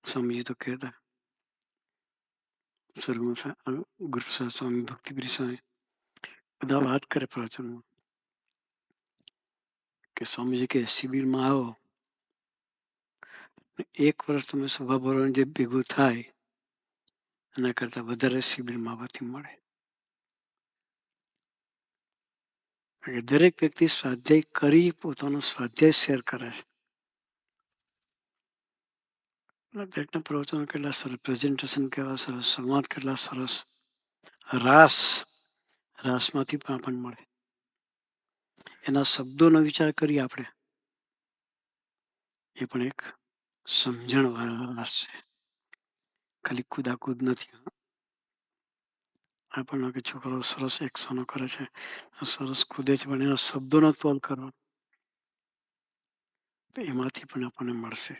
સ્વામીજી તો કહેતા, ગુરુ સ્વામી ભક્તિપ્રિય સ્વામી બધા વાત કરે પ્રવચનમાં કે સ્વામીજી કે શિબિરમાં આવો, એક વર્ષ તમે સભા ભરવાનું જે ભેગું થાય એના કરતાં વધારે શિબિરમાં આવવાથી મળે. દરેક વ્યક્તિ સ્વાધ્યાય કરી પોતાનો સ્વાધ્યાય શેર કરે છે. દરેકના પ્રવચનો કેટલા સરસ, પ્રેઝન્ટેશન કેવા સરસ, સંવાદ કેટલા સરસ, રાસમાંથી પણ આપણને મળે. એના શબ્દોનો વિચાર કરીએ આપણે, એ પણ એક સમજણ વાળા રાસ છે, ખાલી કુદાકુદ નથી. આપણને કે છોકરો સરસ એક્શનો કરે છે, સરસ કૂદે છે, પણ એના શબ્દોનો તોલ કરો તો એમાંથી પણ આપણને મળશે.